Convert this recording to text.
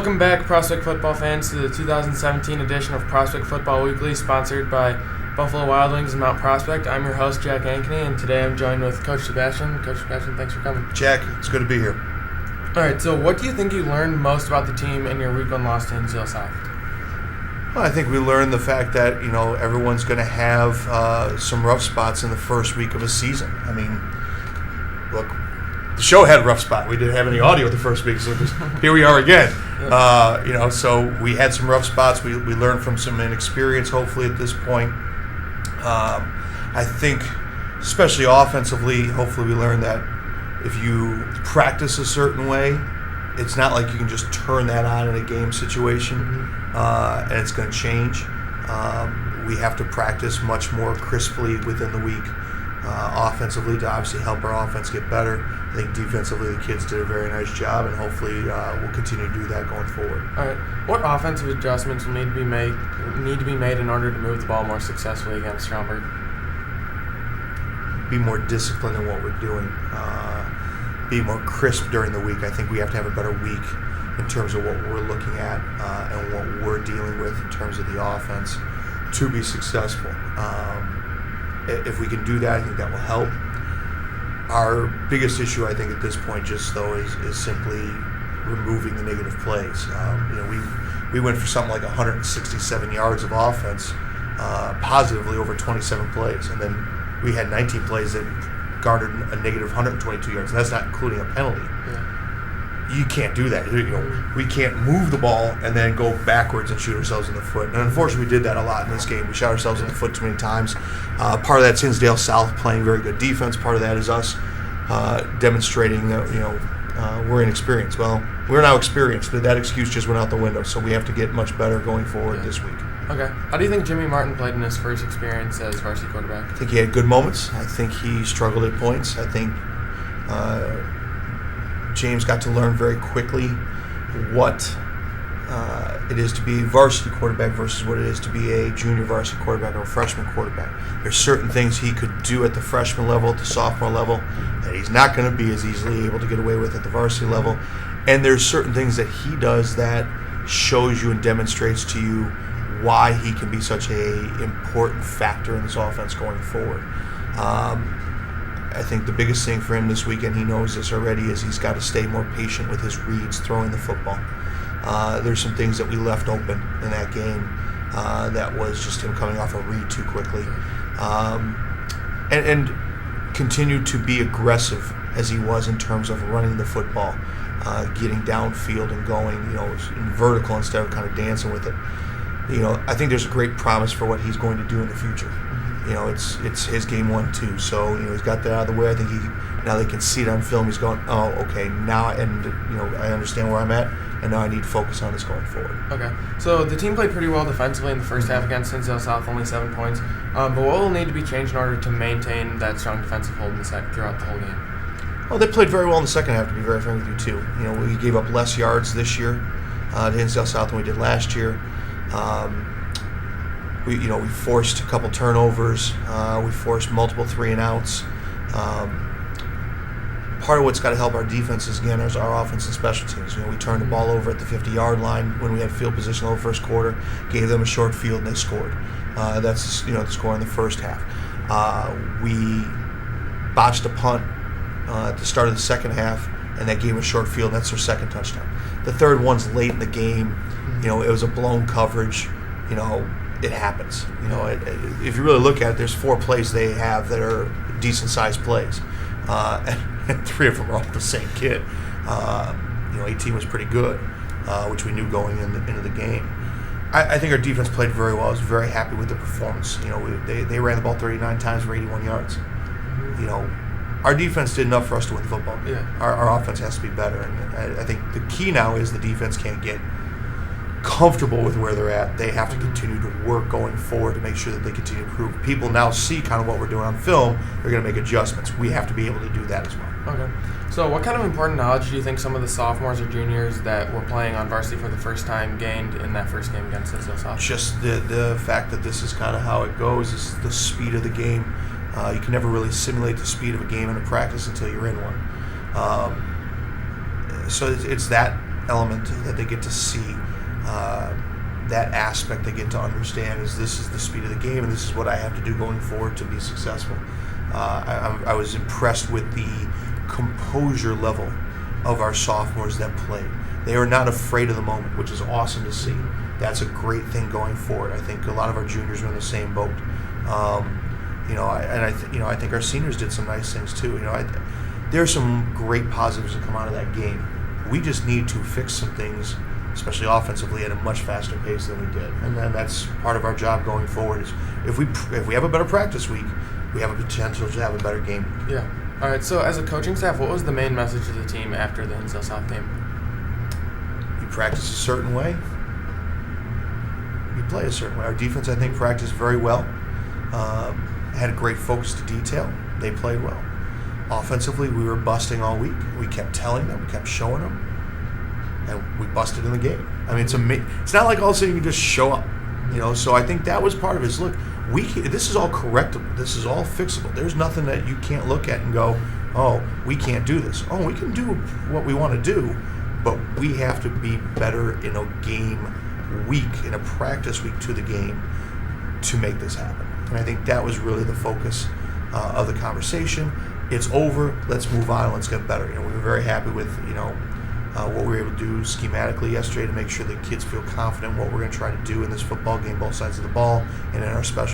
Welcome back, Prospect football fans, to the 2017 edition of Prospect Football Weekly, sponsored by Buffalo Wild Wings and Mount Prospect. I'm your host, Jack Ankeny, and today I'm joined with Coach Sebastian. Coach Sebastian, thanks for coming. Jack, it's good to be here. All right, so what do you think you learned most about the team in your Week 1 loss to Hinsdale South? Well, I think we learned the fact that, everyone's going to have some rough spots in the first week of a season. I mean, look, the show had a rough spot. We didn't have any audio the first week, so here we are again. So we had some rough spots. We learned from some inexperience, hopefully, at this point. I think, especially offensively, hopefully we learned that if you practice a certain way, it's not like you can just turn that on in a game situation, and it's going to change. We have to practice much more crisply within the week. Offensively, to obviously help our offense get better. I think defensively the kids did a very nice job, and hopefully we'll continue to do that going forward. All right. What offensive adjustments will need to be made in order to move the ball more successfully against Schaumburg? Be more disciplined in what we're doing. Be more crisp during the week. I think we have to have a better week in terms of what we're looking at and what we're dealing with in terms of the offense to be successful. If we can do that, I think that will help. Our biggest issue, I think, at this point, is simply removing the negative plays. We went for something like 167 yards of offense, positively over 27 plays, and then we had 19 plays that garnered a negative 122 yards. And that's not including a penalty. Yeah. You can't do that. We can't move the ball and then go backwards and shoot ourselves in the foot. And unfortunately, we did that a lot in this game. We shot ourselves in the foot too many times. Part of that's Hinsdale South playing very good defense. Part of that is us demonstrating that we're inexperienced. Well, we're now experienced, but that excuse just went out the window. So we have to get much better going forward this week. Okay. How do you think Jimmy Martin played in his first experience as varsity quarterback? I think he had good moments. I think he struggled at points. I think James got to learn very quickly what it is to be a varsity quarterback versus what it is to be a junior varsity quarterback or a freshman quarterback. There's certain things he could do at the freshman level, at the sophomore level, that he's not going to be as easily able to get away with at the varsity level. And there's certain things that he does that shows you and demonstrates to you why he can be such a important factor in this offense going forward. I think the biggest thing for him this weekend, he knows this already, is he's got to stay more patient with his reads throwing the football. There's some things that we left open in that game that was just him coming off a read too quickly. And continue to be aggressive as he was in terms of running the football, getting downfield and going, in vertical instead of kind of dancing with it. I think there's a great promise for what he's going to do in the future. It's his game 1-2, so he's got that out of the way. I think now they can see it on film. He's going, oh, okay, now I understand where I'm at, and now I need to focus on this going forward. Okay, so the team played pretty well defensively in the first half against Hinsdale South, only 7 points. But what will need to be changed in order to maintain that strong defensive hold throughout the whole game? Well, they played very well in the second half, to be very frank with you, too. We gave up less yards this year to Hinsdale South than we did last year. We forced a couple turnovers. We forced multiple 3-and-outs. Part of what's got to help our defense is our offense and special teams. We turned the ball over at the 50-yard line when we had field position over the first quarter, gave them a short field, and they scored. That's the score in the first half. We botched a punt at the start of the second half, and that gave them a short field, and that's their second touchdown. The third one's late in the game. It was a blown coverage. It happens. If you really look at it, there's 4 plays they have that are decent-sized plays, and 3 of them are all the same kid. 18 was pretty good, which we knew going into the game. I think our defense played very well. I was very happy with the performance. They ran the ball 39 times for 81 yards. Our defense did enough for us to win the football game. Yeah. Our offense has to be better, and I think the key now is the defense can't get comfortable with where they're at. They have to continue to work going forward to make sure that they continue to improve. People now see kind of what we're doing on film. They're going to make adjustments. We have to be able to do that as well. Okay. So what kind of important knowledge do you think some of the sophomores or juniors that were playing on varsity for the first time gained in that first game against Hinsdale South? Just the fact that this is kind of how it goes, is the speed of the game. You can never really simulate the speed of a game in a practice until you're in one. So it's that element that they get to see. That aspect they get to understand is this is the speed of the game, and this is what I have to do going forward to be successful. I was impressed with the composure level of our sophomores that played. They are not afraid of the moment, which is awesome to see. That's a great thing going forward. I think a lot of our juniors are in the same boat. I think our seniors did some nice things too. There are some great positives that come out of that game. We just need to fix some things, especially offensively, at a much faster pace than we did. And then that's part of our job going forward. Is if we have a better practice week, we have a potential to have a better game. Yeah. All right. So as a coaching staff, what was the main message to the team after the Hinsdale South game? You practice a certain way. You play a certain way. Our defense, I think, practiced very well. Had a great focus to detail. They played well. Offensively, we were busting all week. We kept telling them, we kept showing them, and we busted in the game. I mean, it's not like all of a sudden you can just show up, So I think that was part of it. Look, this is all correctable. This is all fixable. There's nothing that you can't look at and go, oh, we can't do this. Oh, we can do what we want to do, but we have to be better in a game week, in a practice week to the game, to make this happen. And I think that was really the focus of the conversation. It's over. Let's move on. Let's get better. We were very happy with what we were able to do schematically yesterday to make sure that kids feel confident in what we're going to try to do in this football game, both sides of the ball, and in our special